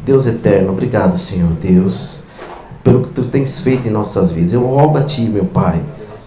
Deus eterno, obrigado, Senhor Deus, pelo que Tu tens feito em nossas vidas. Eu rogo a Ti, meu Pai,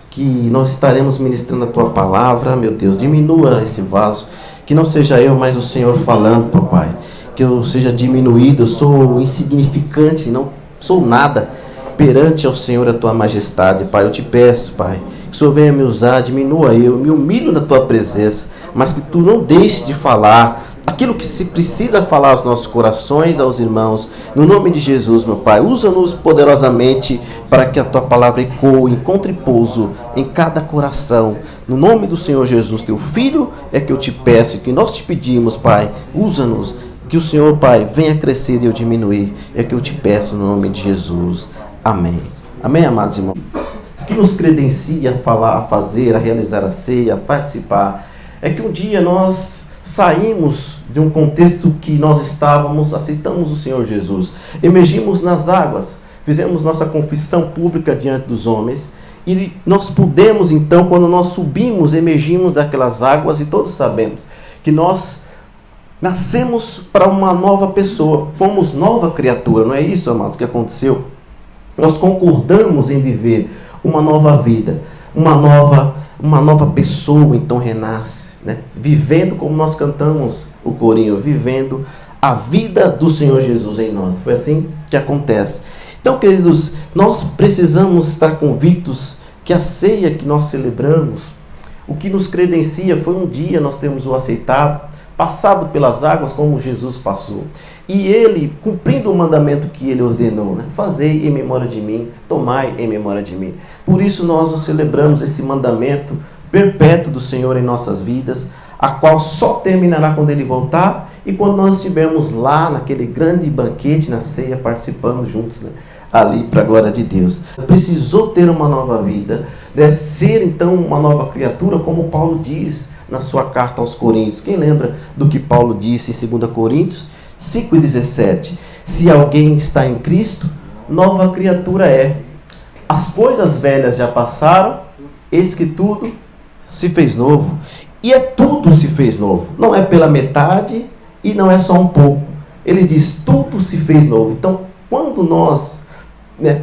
que nós estaremos ministrando a Tua palavra, meu Deus, diminua esse vaso, que não seja eu, mas o Senhor falando, papai, que eu seja diminuído. Eu sou insignificante, não sou nada perante ao Senhor, a Tua majestade, Pai. Eu te peço, Pai, que o Senhor venha me usar, diminua eu, me humilho na Tua presença, mas que Tu não deixes de falar aquilo que se precisa falar aos nossos corações, aos irmãos, no nome de Jesus, meu Pai. Usa-nos poderosamente para que a Tua palavra ecoe, encontre pouso em cada coração. No nome do Senhor Jesus, Teu Filho, é que eu te peço, que nós te pedimos, Pai. Usa-nos, que o Senhor, Pai, venha crescer e eu diminuir. É que eu te peço no nome de Jesus. Amém. Amém, amados irmãos. O que nos credencia a falar, a fazer, a realizar a ceia, a participar, é que um dia nós saímos de um contexto que nós estávamos, aceitamos o Senhor Jesus, emergimos nas águas, fizemos nossa confissão pública diante dos homens, e nós pudemos então, quando nós subimos, emergimos daquelas águas, e todos sabemos que nós nascemos para uma nova pessoa, fomos nova criatura, não é isso, amados, que aconteceu? Nós concordamos em viver uma nova vida, uma nova pessoa, então renasce, né? Vivendo como nós cantamos o corinho, vivendo a vida do Senhor Jesus em nós. Foi assim que acontece. Então, queridos, nós precisamos estar convictos que a ceia que nós celebramos, o que nos credencia foi um dia nós temos o aceitado, passado pelas águas como Jesus passou. E Ele, cumprindo o mandamento que Ele ordenou, né? Fazei em memória de mim, tomai em memória de mim. Por isso nós celebramos esse mandamento perpétuo do Senhor em nossas vidas, a qual só terminará quando Ele voltar e quando nós estivermos lá naquele grande banquete, na ceia, participando juntos, né? Ali para a glória de Deus. Precisou ter uma nova vida, deve ser então uma nova criatura, como Paulo diz na sua carta aos Coríntios. Quem lembra do que Paulo disse em 2 Coríntios 5,17? Se alguém está em Cristo, nova criatura é. As coisas velhas já passaram, eis que tudo se fez novo. E tudo se fez novo. Não é pela metade e não é só um pouco. Ele diz, tudo se fez novo. Então, quando nós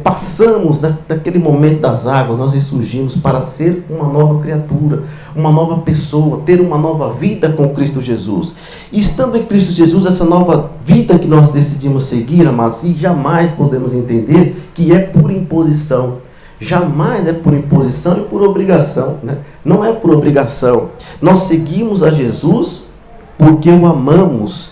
passamos daquele momento das águas, nós ressurgimos para ser uma nova criatura, uma nova pessoa, ter uma nova vida com Cristo Jesus. E estando em Cristo Jesus, essa nova vida que nós decidimos seguir, amados, e jamais podemos entender que é por imposição. Jamais é por imposição e por obrigação, né? Não é por obrigação. Nós seguimos a Jesus porque o amamos.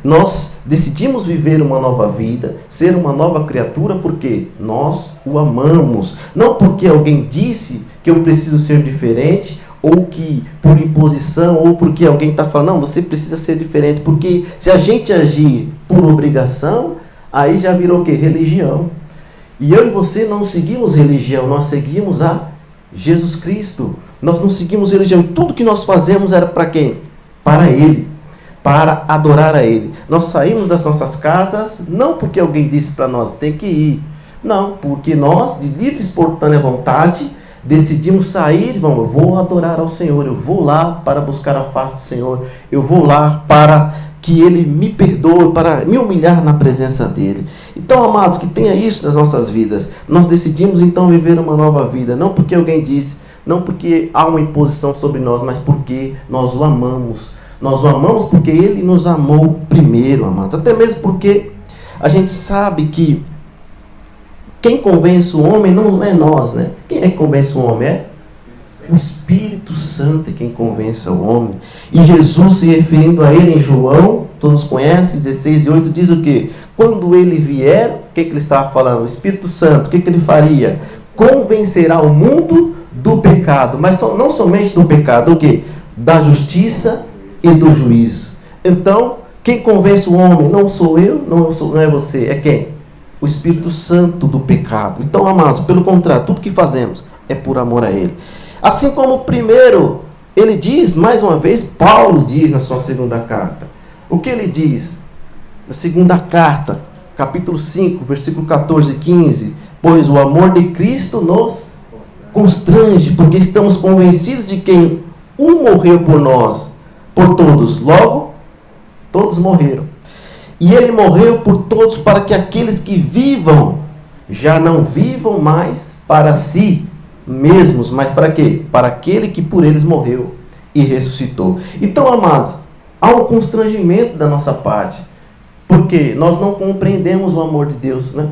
Nós decidimos viver uma nova vida, ser uma nova criatura, porque nós o amamos. Não porque alguém disse que eu preciso ser diferente, ou que por imposição, ou porque alguém está falando, não, você precisa ser diferente. Porque se a gente agir por obrigação, aí já virou o quê? Religião. E eu e você não seguimos religião, nós seguimos a Jesus Cristo. Nós não seguimos religião. Tudo que nós fazemos era para quem? Para Ele. Para adorar a Ele. Nós saímos das nossas casas, não porque alguém disse para nós, tem que ir. Não, porque nós, de livre e espontânea vontade, decidimos sair, eu vou adorar ao Senhor, eu vou lá para buscar a face do Senhor, eu vou lá para que Ele me perdoe, para me humilhar na presença dEle. Então, amados, que tenha isso nas nossas vidas. Nós decidimos então viver uma nova vida, não porque alguém disse, não porque há uma imposição sobre nós, mas porque nós o amamos. Nós o amamos porque Ele nos amou primeiro, amados. Até mesmo porque a gente sabe que quem convence o homem não é nós, né? Quem é que convence o homem? É o Espírito Santo é quem convence o homem. E Jesus, se referindo a Ele em João, todos conhecem, 16:8, diz o quê? Quando Ele vier, o que Ele estava falando? O Espírito Santo, o que Ele faria? Convencerá o mundo do pecado. Mas não somente do pecado, o quê? Da justiça e do juízo. Então, quem convence o homem não sou eu, não é você, é quem? O Espírito Santo do pecado. Então, amados, pelo contrário, tudo que fazemos é por amor a Ele. Assim como primeiro, ele diz, mais uma vez, Paulo diz na sua segunda carta. O que ele diz? Na segunda carta, capítulo 5, versículo 14 e 15. Pois o amor de Cristo nos constrange, porque estamos convencidos de quem morreu por nós, por todos, logo, todos morreram. E ele morreu por todos para que aqueles que vivam, já não vivam mais para si mesmos, mas para quê? Para aquele que por eles morreu e ressuscitou. Então, amados, há um constrangimento da nossa parte, porque nós não compreendemos o amor de Deus, né?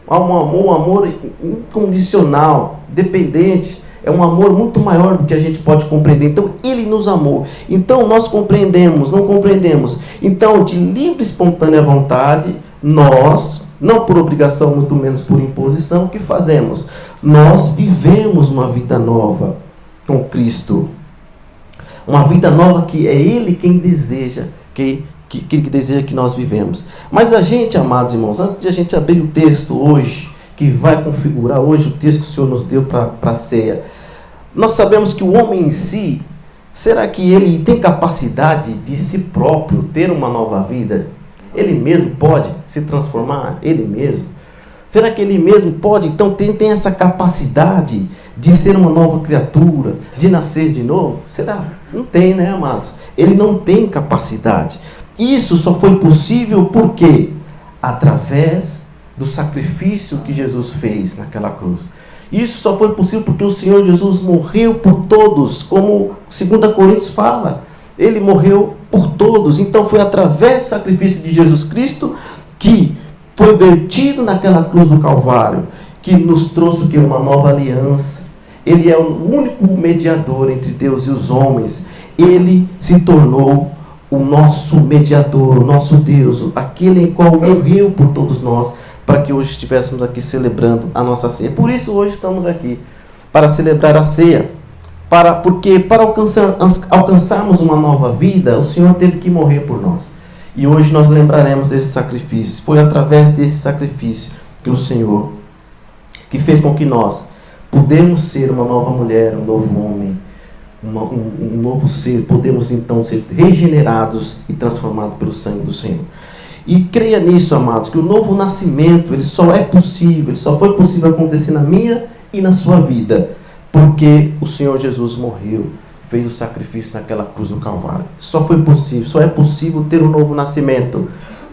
Há um amor incondicional, dependente, é um amor muito maior do que a gente pode compreender. Então, Ele nos amou. Então, nós compreendemos, não compreendemos. Então, de livre e espontânea vontade, nós, não por obrigação, muito menos por imposição, o que fazemos? Nós vivemos uma vida nova com Cristo. Uma vida nova que é Ele quem deseja que deseja que nós vivemos. Mas a gente, amados irmãos, antes de a gente abrir o texto hoje, que vai configurar hoje o texto que o Senhor nos deu para a ceia, nós sabemos que o homem em si, será que ele tem capacidade de si próprio ter uma nova vida? Ele mesmo pode se transformar? Ele mesmo? Será que ele mesmo pode? Então tem essa capacidade de ser uma nova criatura, de nascer de novo? Será? Não tem, né, amados? Ele não tem capacidade. Isso só foi possível por quê? Através do sacrifício que Jesus fez naquela cruz. Isso só foi possível porque o Senhor Jesus morreu por todos, como 2 Coríntios fala. Ele morreu por todos. Então foi através do sacrifício de Jesus Cristo que foi vertido naquela cruz do Calvário, que nos trouxe o que? Uma nova aliança. Ele é o único mediador entre Deus e os homens. Ele se tornou o nosso mediador, o nosso Deus, aquele em qual morreu por todos nós, para que hoje estivéssemos aqui celebrando a nossa ceia. Por isso hoje estamos aqui, para celebrar a ceia. Porque para alcançarmos uma nova vida, o Senhor teve que morrer por nós. E hoje nós lembraremos desse sacrifício. Foi através desse sacrifício que o Senhor, que fez com que nós pudemos ser uma nova mulher, um novo homem, um novo ser, podemos então ser regenerados e transformados pelo sangue do Senhor. E creia nisso, amados, que o novo nascimento, ele só é possível, ele só foi possível acontecer na minha e na sua vida, porque o Senhor Jesus morreu, fez o sacrifício naquela cruz do Calvário. Só foi possível, só é possível ter um novo nascimento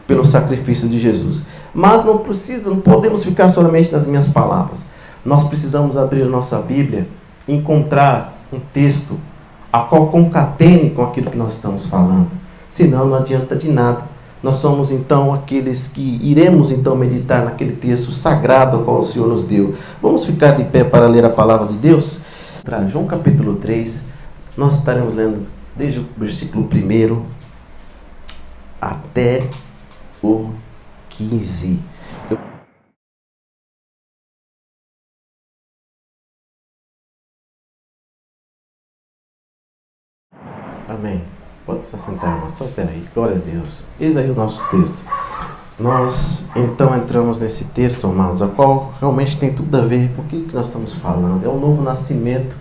pelo sacrifício de Jesus. Mas não podemos ficar somente nas minhas palavras. Nós precisamos abrir a nossa Bíblia e encontrar um texto a qual concatene com aquilo que nós estamos falando. Senão não adianta de nada. Nós somos então aqueles que iremos então meditar naquele texto sagrado ao qual o Senhor nos deu. Vamos ficar de pé para ler a palavra de Deus? Para João capítulo 3, nós estaremos lendo desde o versículo 1 até o 15. Amém. Pode se assentar, irmãos. Estou até aí. Glória a Deus. Eis aí o nosso texto. Nós então entramos nesse texto, amados, a qual realmente tem tudo a ver com o que nós estamos falando. É o novo nascimento,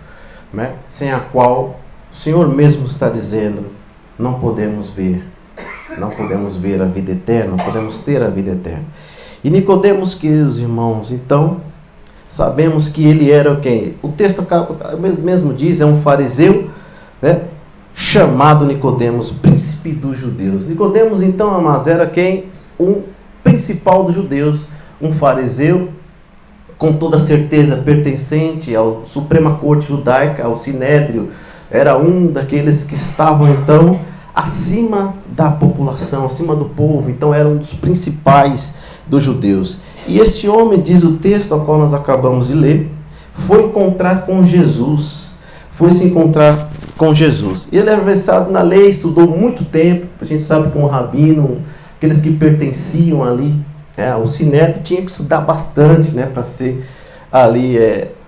né? Sem a qual o Senhor mesmo está dizendo, não podemos ver a vida eterna, não podemos ter a vida eterna. E Nicodemos, queridos irmãos, então, sabemos que ele era quem? O texto mesmo diz, é um fariseu, né? Chamado Nicodemos, príncipe dos judeus. Nicodemos, então, amados, era quem? Um principal dos judeus, um fariseu, com toda certeza pertencente à Suprema Corte Judaica, ao Sinédrio, era um daqueles que estavam, então, acima da população, acima do povo, então era um dos principais dos judeus. E este homem, diz o texto ao qual nós acabamos de ler, foi encontrar com Jesus, foi se encontrar com Jesus. Ele era versado na lei, estudou muito tempo, a gente sabe que um rabino, aqueles que pertenciam ali ao Sinédrio, tinha que estudar bastante, né, para ser ali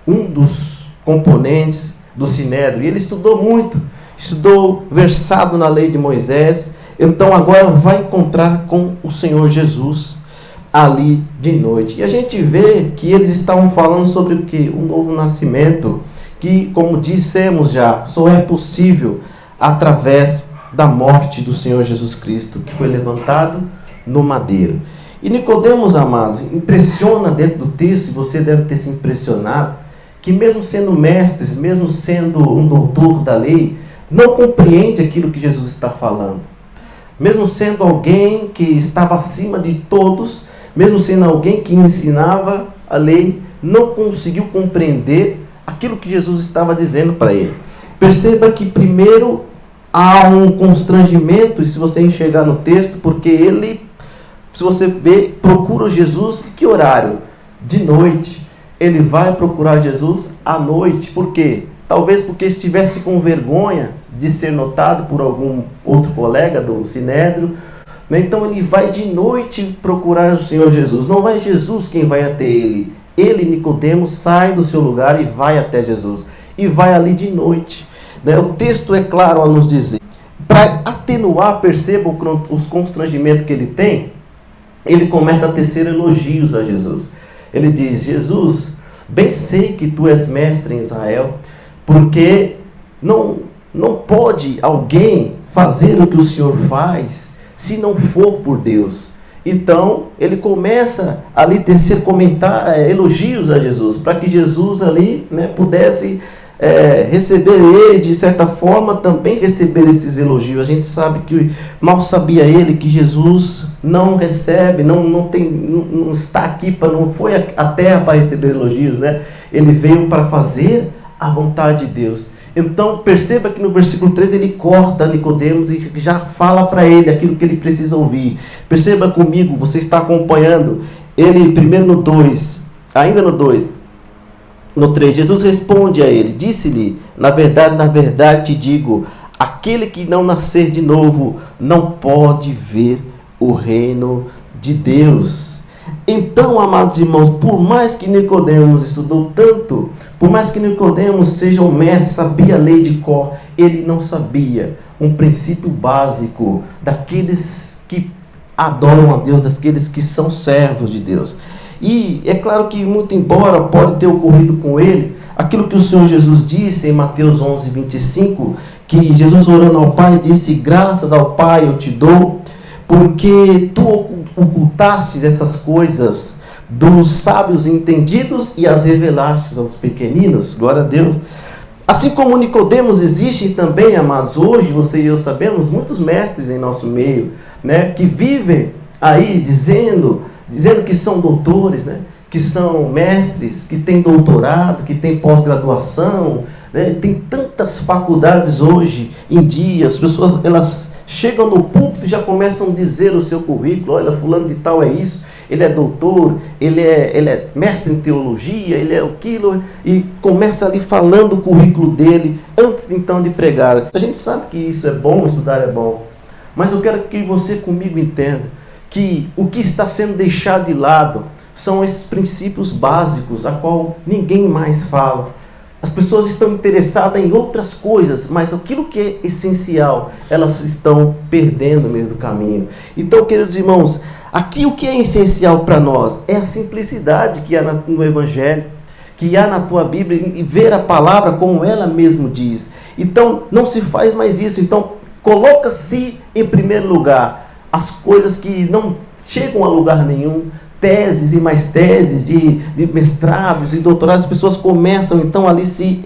um dos componentes do Sinédrio. E ele estudou muito, estudou versado na lei de Moisés, então agora vai encontrar com o Senhor Jesus ali de noite. E a gente vê que eles estavam falando sobre o que? O novo nascimento, que, como dissemos já, só é possível através da morte do Senhor Jesus Cristo, que foi levantado no madeiro. E Nicodemos, amados, impressiona dentro do texto, e você deve ter se impressionado, que mesmo sendo mestre, mesmo sendo um doutor da lei, não compreende aquilo que Jesus está falando. mesmo sendo alguém que estava acima de todos, mesmo sendo alguém que ensinava a lei, não conseguiu compreender aquilo que Jesus estava dizendo para ele. Perceba que primeiro há um constrangimento, e se você enxergar no texto, porque ele, se você ver, procura Jesus, que horário? De noite. Ele vai procurar Jesus à noite. Por quê? Talvez porque estivesse com vergonha de ser notado por algum outro colega do Sinédrio. Então ele vai de noite procurar o Senhor Jesus. Não vai Jesus quem vai até ele. Ele, Nicodemos, sai do seu lugar e vai até Jesus. E vai ali de noite. O texto é claro a nos dizer. Para atenuar, perceba os constrangimentos que ele tem, ele começa a tecer elogios a Jesus. Ele diz: Jesus, bem sei que tu és mestre em Israel, porque não pode alguém fazer o que o Senhor faz se não for por Deus. Então, ele começa ali a tecer elogios a Jesus, para que Jesus ali pudesse receber ele, de certa forma, também receber esses elogios. A gente sabe que mal sabia ele que Jesus não recebe, não está aqui, não foi à terra para receber elogios, Ele veio para fazer a vontade de Deus. Então perceba que no versículo 13 ele corta Nicodemos e já fala para ele aquilo que ele precisa ouvir. Perceba comigo, você está acompanhando ele primeiro no 2, ainda no 2. No 3, Jesus responde a ele, disse-lhe: na verdade te digo, aquele que não nascer de novo não pode ver o reino de Deus. Então, amados irmãos, por mais que Nicodemos estudou tanto, por mais que Nicodemos seja um mestre, sabia a lei de cor, ele não sabia um princípio básico daqueles que adoram a Deus, daqueles que são servos de Deus. E é claro que, muito embora pode ter ocorrido com ele, aquilo que o Senhor Jesus disse em Mateus 11, 25, que Jesus orando ao Pai disse: graças ao Pai eu te dou, porque tu ocultaste essas coisas dos sábios entendidos e as revelaste aos pequeninos. Glória a Deus. Assim como Nicodemos, existem também, amados, hoje você e eu sabemos, muitos mestres em nosso meio, que vivem aí dizendo que são doutores, que são mestres, que têm doutorado, que têm pós-graduação, tem tantas faculdades hoje em dia. As pessoas elas chegam no púlpito e já começam a dizer o seu currículo: olha, fulano de tal é isso, ele é doutor, ele é mestre em teologia, ele é aquilo, e começa ali falando o currículo dele antes então de pregar. A gente sabe que isso é bom, estudar é bom, mas eu quero que você comigo entenda que o que está sendo deixado de lado são esses princípios básicos, a qual ninguém mais fala. As pessoas estão interessadas em outras coisas, mas aquilo que é essencial, elas estão perdendo no meio do caminho. Então, queridos irmãos, aqui o que é essencial para nós é a simplicidade que há no Evangelho, que há na tua Bíblia, e ver a palavra como ela mesmo diz. Então, não se faz mais isso. Então, coloca-se em primeiro lugar as coisas que não chegam a lugar nenhum, teses e mais teses de mestrados e doutorados. As pessoas começam então ali se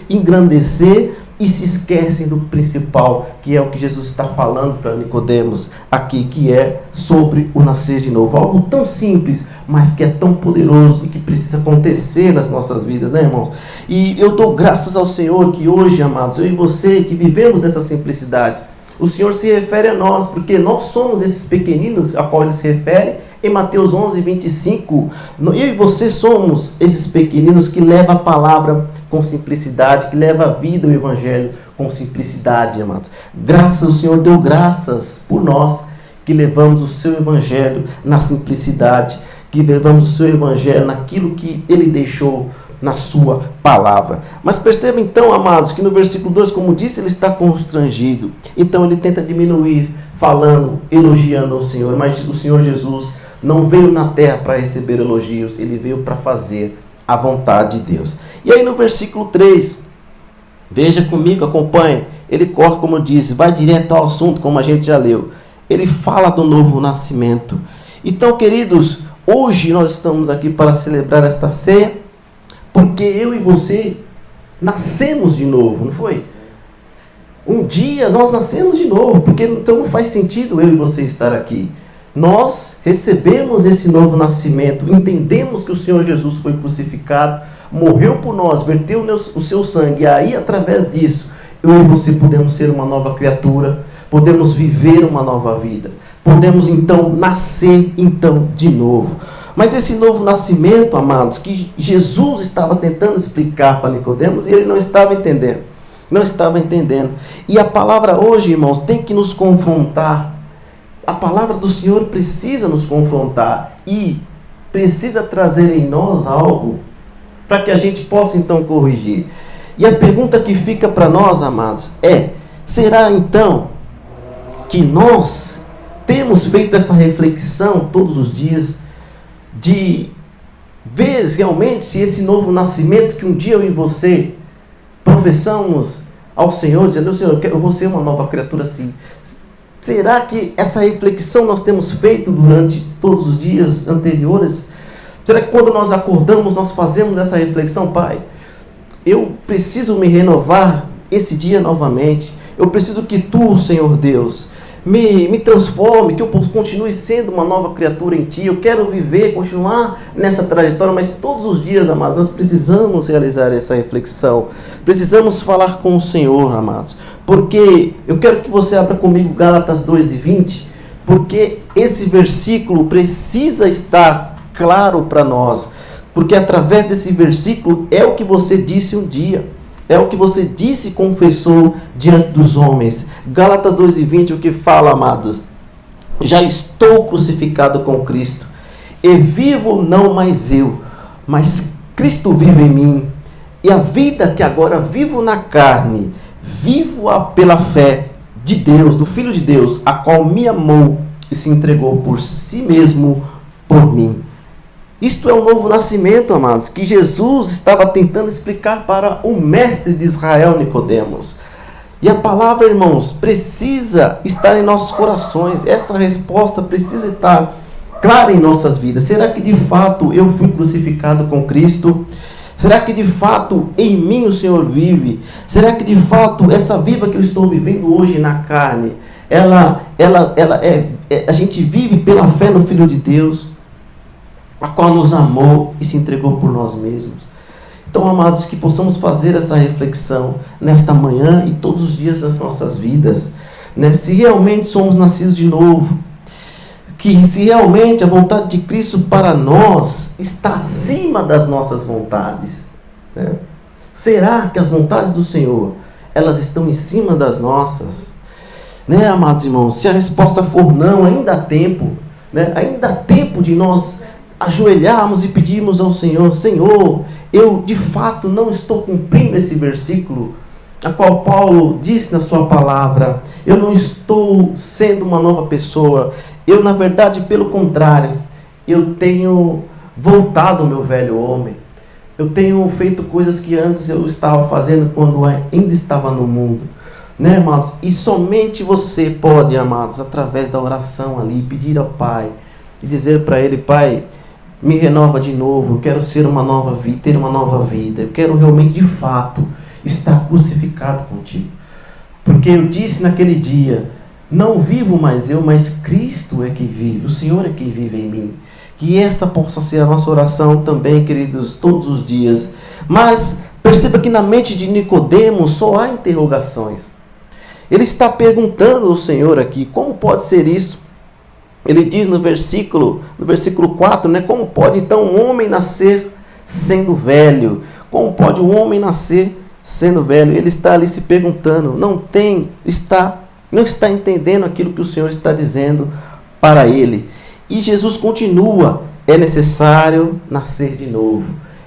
engrandecer e se esquecem do principal, que é o que Jesus está falando para Nicodemos aqui, que é sobre o nascer de novo. Algo tão simples, mas que é tão poderoso e que precisa acontecer nas nossas vidas, irmãos? E eu dou graças ao Senhor que hoje, amados, eu e você que vivemos nessa simplicidade, o Senhor se refere a nós, porque nós somos esses pequeninos a qual ele se refere em Mateus 11, 25. Eu e você somos esses pequeninos que levam a palavra com simplicidade, que levam a vida, o Evangelho com simplicidade, amados. Graças, o Senhor deu graças por nós, que levamos o seu Evangelho na simplicidade, que levamos o seu Evangelho naquilo que ele deixou na sua palavra. Mas perceba então, amados, que no versículo 2, como disse, ele está constrangido. Então ele tenta diminuir, falando, elogiando ao Senhor. Mas o Senhor Jesus não veio na terra para receber elogios, ele veio para fazer a vontade de Deus. E aí no versículo 3, veja comigo, acompanhe, ele corta, como eu disse, vai direto ao assunto, como a gente já leu. Ele fala do novo nascimento. Então, queridos, hoje nós estamos aqui para celebrar esta ceia, porque eu e você nascemos de novo, não foi? Um dia nós nascemos de novo, porque então não faz sentido eu e você estar aqui. Nós recebemos esse novo nascimento, entendemos que o Senhor Jesus foi crucificado, morreu por nós, verteu o seu sangue, e aí através disso, eu e você podemos ser uma nova criatura, podemos viver uma nova vida, podemos então nascer então de novo. Mas esse novo nascimento, amados, que Jesus estava tentando explicar para Nicodemos, e ele não estava entendendo. Não estava entendendo. E a palavra hoje, irmãos, tem que nos confrontar. A palavra do Senhor precisa nos confrontar e precisa trazer em nós algo para que a gente possa então corrigir. E a pergunta que fica para nós, amados, é: será então que nós temos feito essa reflexão todos os dias de ver realmente se esse novo nascimento que um dia eu e você professamos ao Senhor, dizendo: Senhor, eu vou ser uma nova criatura assim. Será que essa reflexão nós temos feito durante todos os dias anteriores? Será que quando nós acordamos nós fazemos essa reflexão? Pai, eu preciso me renovar esse dia novamente. Eu preciso que Tu, Senhor Deus, me transforme, que eu continue sendo uma nova criatura em Ti. Eu quero viver, continuar nessa trajetória, mas todos os dias, amados, nós precisamos realizar essa reflexão. Precisamos falar com o Senhor, amados. Porque eu quero que você abra comigo Gálatas 2:20, porque esse versículo precisa estar claro para nós. Porque através desse versículo é o que você disse um dia. É o que você disse e confessou diante dos homens. Gálatas 2:20, o que fala, amados? Já estou crucificado com Cristo. E vivo não mais eu, mas Cristo vive em mim. E a vida que agora vivo na carne, vivo-a pela fé de Deus, do Filho de Deus, a qual me amou e se entregou por si mesmo por mim. Isto é o novo nascimento, amados, que Jesus estava tentando explicar para o mestre de Israel, Nicodemos. E a palavra, irmãos, precisa estar em nossos corações. Essa resposta precisa estar clara em nossas vidas. Será que de fato eu fui crucificado com Cristo? Será que de fato em mim o Senhor vive? Será que de fato essa vida que eu estou vivendo hoje na carne, a gente vive pela fé no Filho de Deus, a qual nos amou e se entregou por nós mesmos? Então, amados, que possamos fazer essa reflexão nesta manhã e todos os dias das nossas vidas, né? Se realmente somos nascidos de novo, que se realmente a vontade de Cristo para nós está acima das nossas vontades, né? Será que as vontades do Senhor, elas estão em cima das nossas? Né, amados irmãos? Se a resposta for não, ainda há tempo, né? Ainda há tempo de nós ajoelharmos e pedirmos ao Senhor: Senhor, eu de fato não estou cumprindo esse versículo, a qual Paulo disse na sua palavra. Eu não estou sendo uma nova pessoa. Eu, na verdade, pelo contrário, eu tenho voltado ao meu velho homem. Eu tenho feito coisas que antes eu estava fazendo quando ainda estava no mundo. Né, amados? E somente você pode, amados, através da oração ali, pedir ao Pai e dizer para Ele: Pai, me renova de novo, eu quero ser uma nova vida, ter uma nova vida. Eu quero realmente, de fato, estar crucificado contigo. Porque eu disse naquele dia: não vivo mais eu, mas Cristo é quem vive, o Senhor é quem vive em mim. Que essa possa ser a nossa oração também, queridos, todos os dias. Mas perceba que na mente de Nicodemos só há interrogações. Ele está perguntando ao Senhor aqui: como pode ser isso? Ele diz no versículo 4, né? Como pode então um homem nascer sendo velho? Como pode um homem nascer sendo velho? Ele está ali se perguntando, não está entendendo aquilo que o Senhor está dizendo para ele. E Jesus continua: é necessário nascer de novo.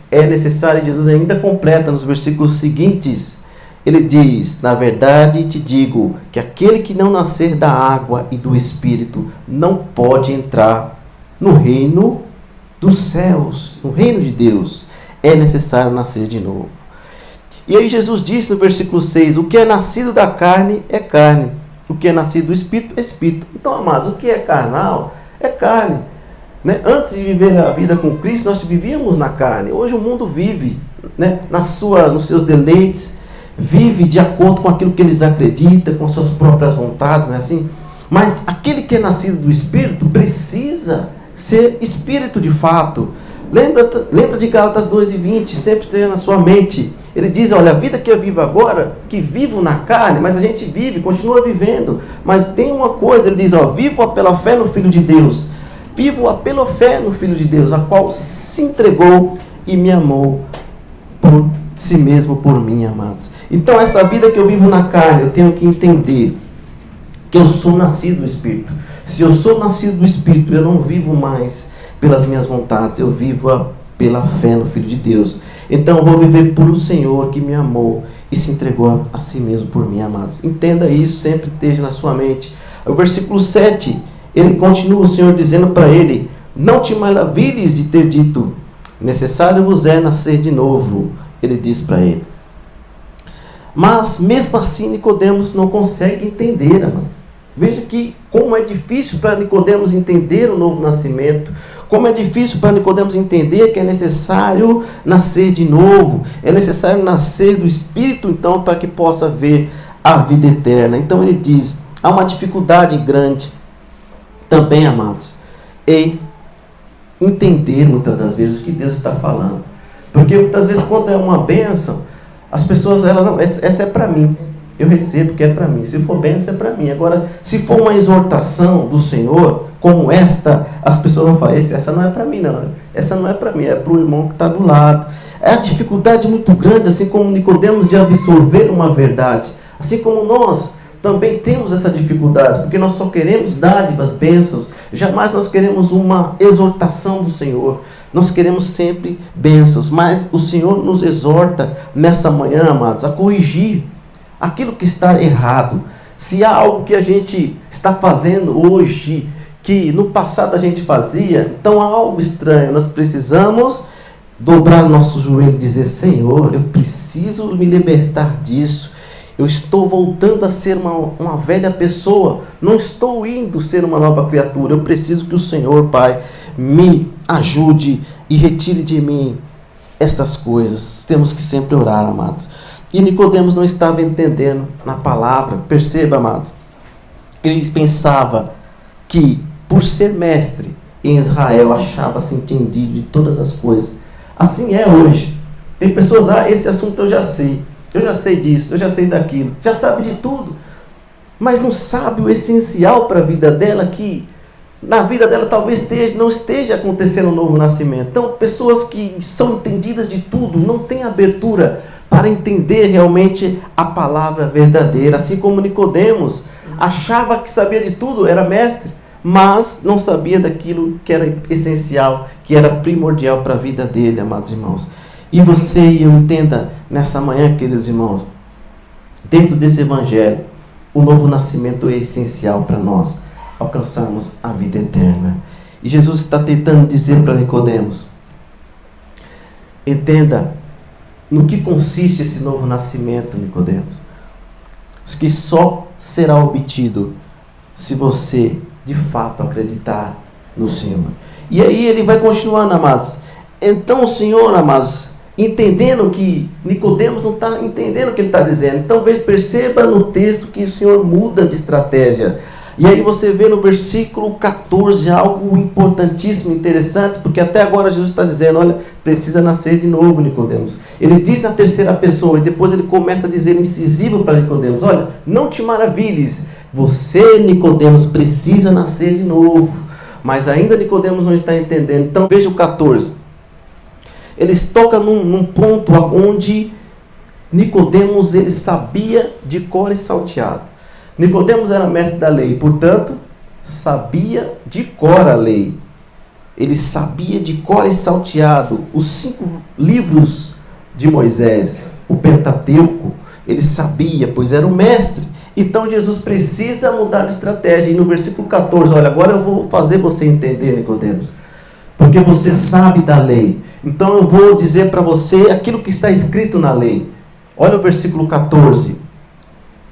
É necessário, Jesus ainda completa nos versículos seguintes. Ele diz: na verdade te digo que aquele que não nascer da água e do Espírito não pode entrar no reino dos céus, no reino de Deus. É necessário nascer de novo. E aí Jesus disse no versículo 6, o que é nascido da carne é carne, o que é nascido do Espírito é Espírito. Então, amados, o que é carnal é carne. Né? Antes de viver a vida com Cristo, nós vivíamos na carne. Hoje o mundo vive, né, nos seus deleites, vive de acordo com aquilo que eles acreditam, com suas próprias vontades, não é assim? Mas aquele que é nascido do Espírito precisa ser Espírito de fato. Lembra de Gálatas 2:20, sempre esteja na sua mente. Ele diz, olha, a vida que eu vivo agora, que vivo na carne, mas a gente vive, continua vivendo. Mas tem uma coisa, ele diz, vivo pela fé no Filho de Deus. Vivo pela fé no Filho de Deus, a qual se entregou e me amou por si mesmo, por mim, amados. Então essa vida que eu vivo na carne, eu tenho que entender que eu sou nascido do Espírito. Se eu sou nascido do Espírito, eu não vivo mais pelas minhas vontades, eu vivo pela fé no Filho de Deus. Então eu vou viver por o Senhor que me amou e se entregou a si mesmo por mim, amados. Entenda isso, sempre esteja na sua mente. O versículo 7, ele continua, o Senhor dizendo para ele, não te maravilhes de ter dito, necessário vos é nascer de novo. Ele diz para ele. Mas mesmo assim Nicodemos não consegue entender, amados. Veja que como é difícil para Nicodemos entender o novo nascimento, como é difícil para Nicodemos entender que é necessário nascer de novo, é necessário nascer do Espírito, então, para que possa ver a vida eterna. Então ele diz, há uma dificuldade grande também, amados, em entender muitas das vezes o que Deus está falando. Porque muitas vezes quando é uma bênção, as pessoas, não, essa é para mim. Eu recebo porque é para mim. Se for bênção, é para mim. Agora, se for uma exortação do Senhor, como esta, as pessoas vão falar, essa não é para mim, não. Essa não é para mim, é para o irmão que está do lado. É a dificuldade muito grande, assim como Nicodemos, de absorver uma verdade. Assim como nós também temos essa dificuldade, porque nós só queremos dádivas, bênçãos. Jamais nós queremos uma exortação do Senhor. Nós queremos sempre bênçãos, mas o Senhor nos exorta nessa manhã, amados, a corrigir aquilo que está errado. Se há algo que a gente está fazendo hoje, que no passado a gente fazia, então há algo estranho. Nós precisamos dobrar nosso joelho e dizer, Senhor, eu preciso me libertar disso. Eu estou voltando a ser uma velha pessoa. Não estou indo ser uma nova criatura. Eu preciso que o Senhor, Pai, me ajude e retire de mim estas coisas. Temos que sempre orar, amados. E Nicodemos não estava entendendo na palavra. Perceba, amados. Ele pensava que, por ser mestre em Israel, achava-se entendido de todas as coisas. Assim é hoje. Tem pessoas, esse assunto eu já sei. Eu já sei disso, eu já sei daquilo. Já sabe de tudo. Mas não sabe o essencial para a vida dela, que na vida dela talvez não esteja acontecendo um novo nascimento. Então, pessoas que são entendidas de tudo, não têm abertura para entender realmente a palavra verdadeira. Assim como Nicodemos achava que sabia de tudo, era mestre, mas não sabia daquilo que era essencial, que era primordial para a vida dele, amados irmãos. E você e eu entenda nessa manhã, queridos irmãos, dentro desse evangelho, o novo nascimento é essencial para nós alcançarmos a vida eterna. E Jesus está tentando dizer para Nicodemos, entenda no que consiste esse novo nascimento, Nicodemos, que só será obtido se você de fato acreditar no Senhor. E aí ele vai continuando, amados. Então o Senhor, amados, entendendo que Nicodemos não está entendendo o que ele está dizendo. Então perceba no texto que o Senhor muda de estratégia. E aí você vê no versículo 14 algo importantíssimo, interessante, porque até agora Jesus está dizendo, olha, precisa nascer de novo, Nicodemos. Ele diz na terceira pessoa, e depois ele começa a dizer incisivo para Nicodemos, olha, não te maravilhes, você, Nicodemos, precisa nascer de novo. Mas ainda Nicodemos não está entendendo. Então veja o 14. Eles tocam num ponto onde Nicodemos, ele sabia de cor e salteado. Nicodemos era mestre da lei, portanto, sabia de cor a lei. Ele sabia de cor e salteado os 5 livros de Moisés, o Pentateuco. Ele sabia, pois era o mestre. Então Jesus precisa mudar de estratégia. E no versículo 14, olha, agora eu vou fazer você entender, Nicodemos, porque você sabe da lei. Então eu vou dizer para você aquilo que está escrito na lei. Olha o versículo 14.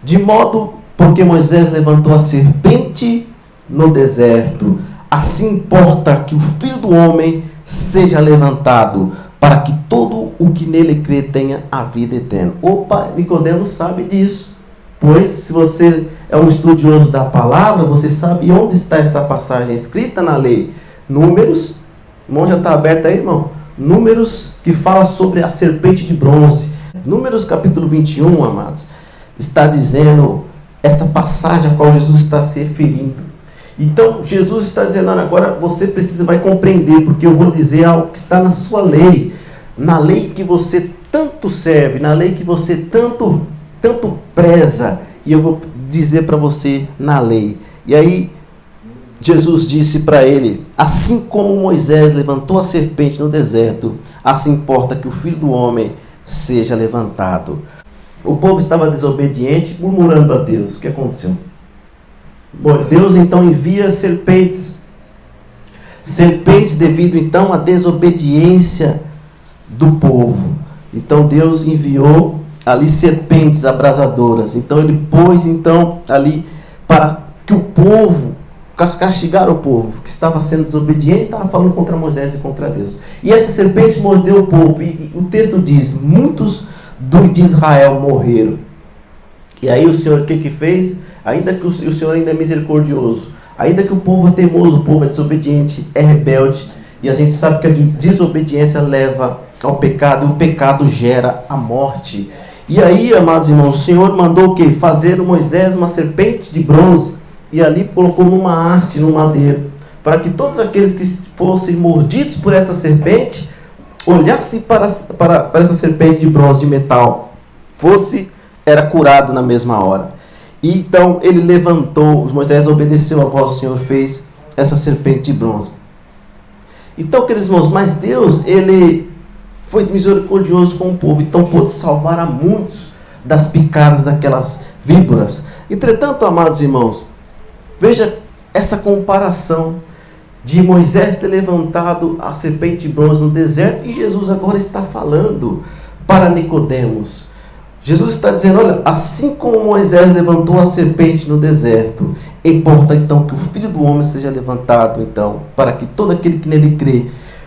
De modo, porque Moisés levantou a serpente no deserto, assim importa que o Filho do Homem seja levantado, para que todo o que nele crê tenha a vida eterna. Opa, Nicodemos sabe disso. Pois, se você é um estudioso da palavra, você sabe onde está essa passagem escrita na lei. Números, o irmão já está aberto aí, irmão? Números que fala sobre a serpente de bronze. Números capítulo 21, amados, está dizendo essa passagem a qual Jesus está se referindo. Então, Jesus está dizendo, agora você vai compreender, porque eu vou dizer algo que está na sua lei, na lei que você tanto serve, na lei que você tanto preza, e eu vou dizer para você na lei. E aí, Jesus disse para ele, assim como Moisés levantou a serpente no deserto, assim importa que o Filho do Homem seja levantado. O povo estava desobediente, murmurando a Deus. O que aconteceu? Deus então envia serpentes devido então à desobediência do povo. Então Deus enviou ali serpentes abrasadoras. Então ele pôs então ali para que o povo, castigar o povo que estava sendo desobediente, estava falando contra Moisés e contra Deus. E essa serpente mordeu o povo, e o texto diz, muitos de Israel morreram. E aí o Senhor o que fez? Ainda que o Senhor ainda é misericordioso, ainda que o povo é teimoso, o povo é desobediente, é rebelde, e a gente sabe que a desobediência leva ao pecado, e o pecado gera a morte. E aí, amados irmãos, o Senhor mandou o quê? Fazer Moisés uma serpente de bronze, e ali colocou numa haste, no madeiro, para que todos aqueles que fossem mordidos por essa serpente, olhassem para essa serpente de bronze, de metal, era curado na mesma hora. E então ele levantou, Moisés obedeceu a voz do Senhor, fez essa serpente de bronze. Então, queridos irmãos, mas Deus, ele foi misericordioso com o povo, então pôde salvar a muitos das picadas daquelas víboras. Entretanto, amados irmãos, veja essa comparação de Moisés ter levantado a serpente de bronze no deserto, e Jesus agora está falando para Nicodemos. Jesus está dizendo, olha, assim como Moisés levantou a serpente no deserto, importa então que o Filho do Homem seja levantado, então, para que todo aquele que nele crê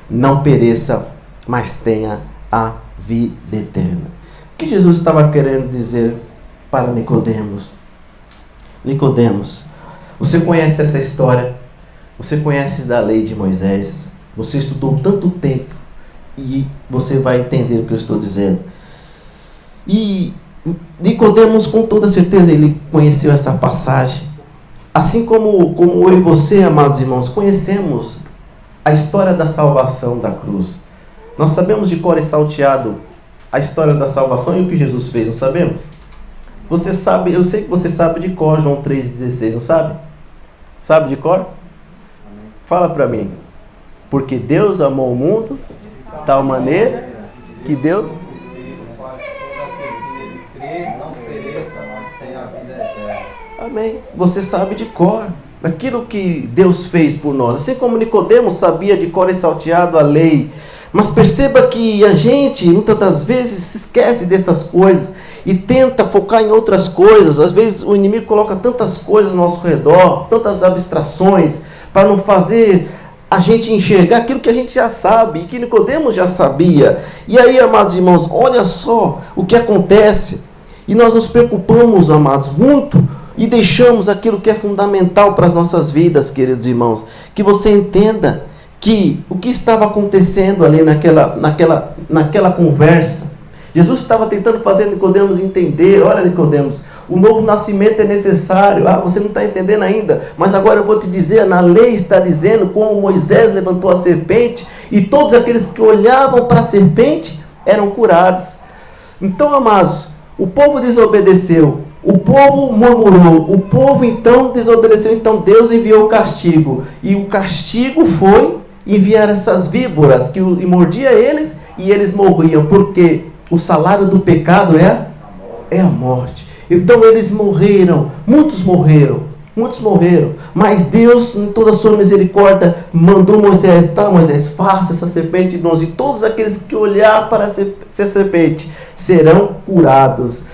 não pereça, mas tenha a vida eterna. O que Jesus estava querendo dizer para Nicodemos? Nicodemos, você conhece essa história? Você conhece da lei de Moisés? Você estudou tanto tempo, e você vai entender o que eu estou dizendo. E Nicodemos, com toda certeza, ele conheceu essa passagem. Assim como eu e você, amados irmãos, conhecemos a história da salvação da cruz. Nós sabemos de cor e salteado a história da salvação e o que Jesus fez, não sabemos? Você sabe, eu sei que você sabe de cor João 3,16, não sabe? Sabe de cor? Fala para mim. Porque Deus amou o mundo de tal maneira que deu... Amém. Você sabe de cor aquilo que Deus fez por nós. Assim como Nicodemos sabia de cor e salteado a lei. Mas perceba que a gente, muitas das vezes, se esquece dessas coisas e tenta focar em outras coisas. Às vezes o inimigo coloca tantas coisas ao nosso redor, tantas abstrações, para não fazer a gente enxergar aquilo que a gente já sabe, e que Nicodemos já sabia. E aí, amados irmãos, olha só o que acontece. E nós nos preocupamos, amados, muito, e deixamos aquilo que é fundamental para as nossas vidas, queridos irmãos. Que você entenda que o que estava acontecendo ali naquela conversa, Jesus estava tentando fazer Nicodemos entender. Olha, Nicodemos, o novo nascimento é necessário. Você não está entendendo ainda, mas agora eu vou te dizer, na lei está dizendo como Moisés levantou a serpente, e todos aqueles que olhavam para a serpente eram curados. Então, amados, o povo desobedeceu, o povo murmurou, o povo então desobedeceu, então Deus enviou o castigo, e o castigo foi enviar essas víboras que mordia eles, e eles morriam, porque o salário do pecado é a morte. Então eles morreram, muitos morreram, mas Deus, em toda a sua misericórdia, mandou Moisés, Moisés, faça essa serpente de bronze, e todos aqueles que olhar para essa serpente serão curados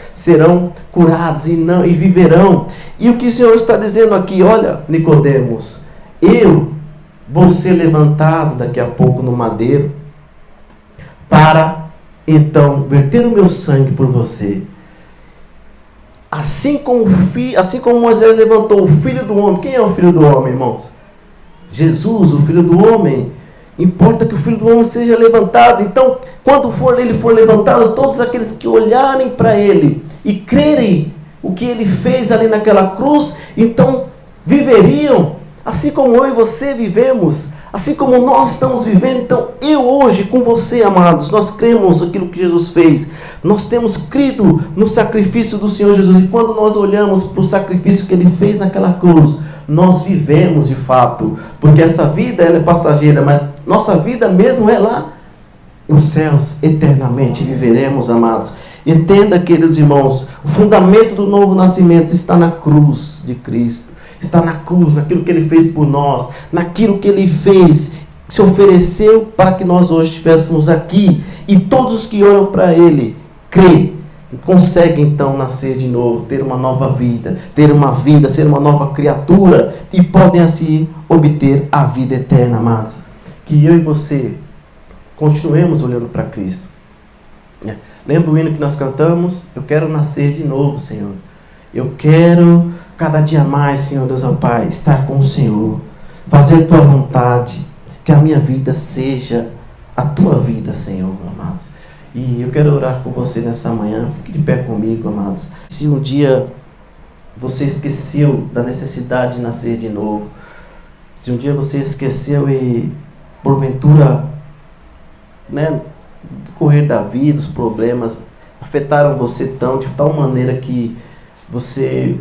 e viverão. E o que o Senhor está dizendo aqui? Olha, Nicodemos, eu vou ser levantado daqui a pouco no madeiro para então verter o meu sangue por você. Assim como Moisés levantou o Filho do Homem. Quem é o Filho do Homem, irmãos? Jesus, o Filho do Homem. Importa que o Filho do Homem seja levantado. Então, quando ele for levantado, todos aqueles que olharem para ele e crerem o que ele fez ali naquela cruz, então viveriam, assim como eu e você vivemos, assim como nós estamos vivendo. Então, eu hoje com você, amados, nós cremos aquilo que Jesus fez. Nós temos crido no sacrifício do Senhor Jesus. E quando nós olhamos para o sacrifício que ele fez naquela cruz, nós vivemos de fato. Porque essa vida ela é passageira, mas nossa vida mesmo é lá nos céus. Eternamente viveremos, amados. Entenda, queridos irmãos, o fundamento do novo nascimento está na cruz de Cristo. Está na cruz, naquilo que ele fez por nós, naquilo que ele fez, se ofereceu para que nós hoje estivéssemos aqui. E todos os que olham para ele, crê, conseguem então nascer de novo, ter uma nova vida, ter uma vida, ser uma nova criatura, e podem assim obter a vida eterna, amados. Que eu e você continuemos olhando para Cristo. Lembra o hino que nós cantamos? Eu quero nascer de novo, Senhor. Eu quero cada dia mais, Senhor Deus, ó Pai, estar com o Senhor, fazer tua vontade, que a minha vida seja a tua vida, Senhor, amados. E eu quero orar com você nessa manhã. Fique de pé comigo, amados. Se um dia você esqueceu da necessidade de nascer de novo, se um dia você esqueceu e porventura, no decorrer da vida, os problemas afetaram você de tal maneira que você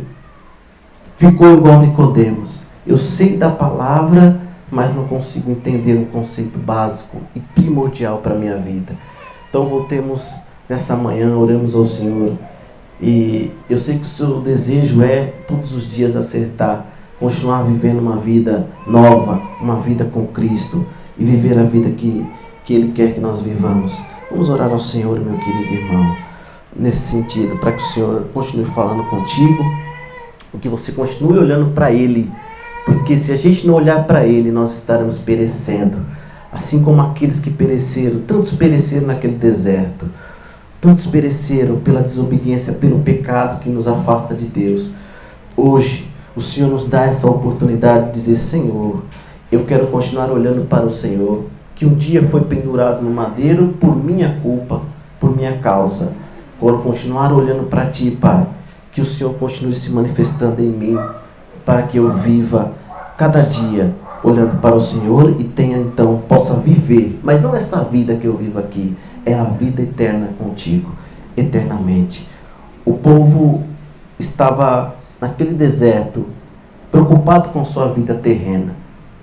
ficou igual Nicodemos. Eu sei da palavra, mas não consigo entender um conceito básico e primordial para a minha vida. Então voltemos nessa manhã, oremos ao Senhor. E eu sei que o seu desejo é todos os dias acertar, continuar vivendo uma vida nova, uma vida com Cristo, e viver a vida que Ele quer que nós vivamos. Vamos orar ao Senhor, meu querido irmão, nesse sentido, para que o Senhor continue falando contigo, e que você continue olhando para Ele, porque se a gente não olhar para Ele, nós estaremos perecendo, assim como aqueles que pereceram. Tantos pereceram naquele deserto, tantos pereceram pela desobediência, pelo pecado que nos afasta de Deus. Hoje, o Senhor nos dá essa oportunidade de dizer: Senhor, eu quero continuar olhando para o Senhor, que um dia foi pendurado no madeiro por minha culpa, por minha causa. Quero continuar olhando para Ti, Pai, que o Senhor continue se manifestando em mim, para que eu viva cada dia olhando para o Senhor e possa viver, mas não essa vida que eu vivo aqui, é a vida eterna contigo, eternamente. O povo estava naquele deserto, preocupado com sua vida terrena,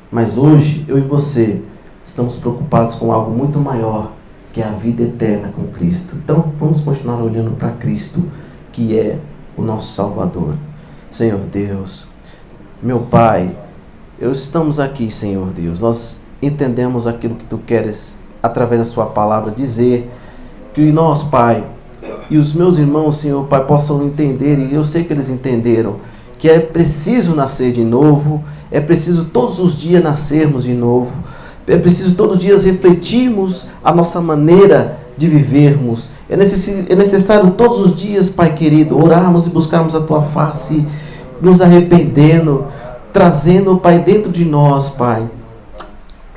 mas hoje, eu e você, estamos preocupados com algo muito maior, que é a vida eterna com Cristo. Então, vamos continuar olhando para Cristo, que é o nosso Salvador. Senhor Deus, meu Pai, estamos aqui, Senhor Deus, nós entendemos aquilo que Tu queres, através da Sua palavra, dizer, que nós, Pai, e os meus irmãos, Senhor, Pai, possam entender, e eu sei que eles entenderam, que é preciso nascer de novo, é preciso todos os dias nascermos de novo, é preciso todos os dias refletirmos a nossa maneira de vivermos, é necessário todos os dias, Pai querido, orarmos e buscarmos a Tua face, nos arrependendo, trazendo, Pai, dentro de nós, Pai,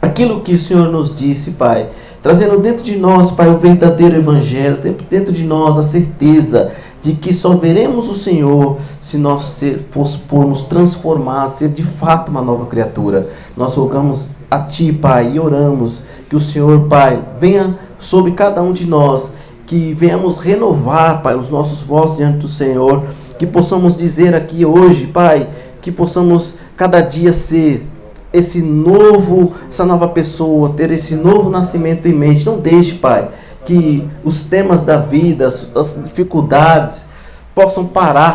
aquilo que o Senhor nos disse, Pai, trazendo dentro de nós, Pai, o verdadeiro Evangelho, dentro de nós a certeza de que só veremos o Senhor se nós formos transformados, ser de fato uma nova criatura. Nós rogamos a Ti, Pai, e oramos que o Senhor, Pai, venha sobre cada um de nós, que venhamos renovar, Pai, os nossos votos diante do Senhor, que possamos dizer aqui hoje, Pai, que possamos cada dia ser essa nova pessoa, ter esse novo nascimento em mente. Não deixe, Pai, que os temas da vida, as dificuldades possam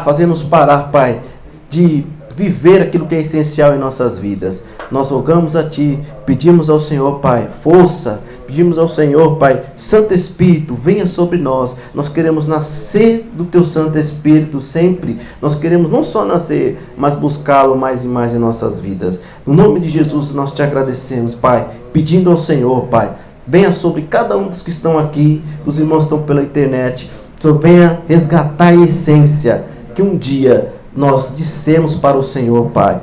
fazer-nos parar, Pai, de viver aquilo que é essencial em nossas vidas. Nós rogamos a Ti, pedimos ao Senhor, Pai, força, pedimos ao Senhor, Pai, Santo Espírito, venha sobre nós. Nós queremos nascer do Teu Santo Espírito sempre. Nós queremos não só nascer, mas buscá-lo mais e mais em nossas vidas. No nome de Jesus, nós Te agradecemos, Pai, pedindo ao Senhor, Pai, venha sobre cada um dos que estão aqui, dos irmãos que estão pela internet. Senhor, venha resgatar a essência que um dia nós dissemos para o Senhor, Pai,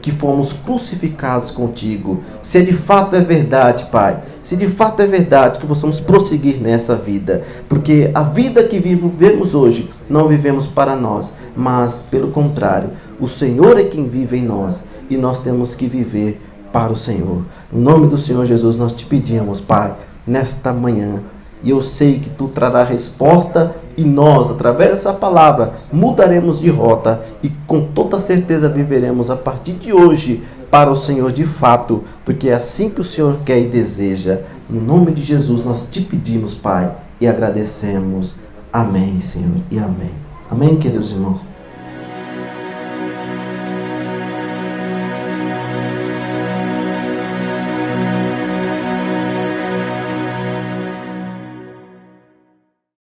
que fomos crucificados contigo. Se de fato é verdade, Pai, se de fato é verdade, que possamos prosseguir nessa vida, porque a vida que vivemos hoje, não vivemos para nós, mas pelo contrário, o Senhor é quem vive em nós, e nós temos que viver para o Senhor. Em nome do Senhor Jesus, nós te pedimos, Pai, nesta manhã, e eu sei que tu trará resposta, e nós, através dessa palavra, mudaremos de rota e com toda certeza viveremos a partir de hoje para o Senhor de fato, porque é assim que o Senhor quer e deseja. No nome de Jesus nós te pedimos, Pai, e agradecemos. Amém, Senhor, e amém. Amém, queridos irmãos.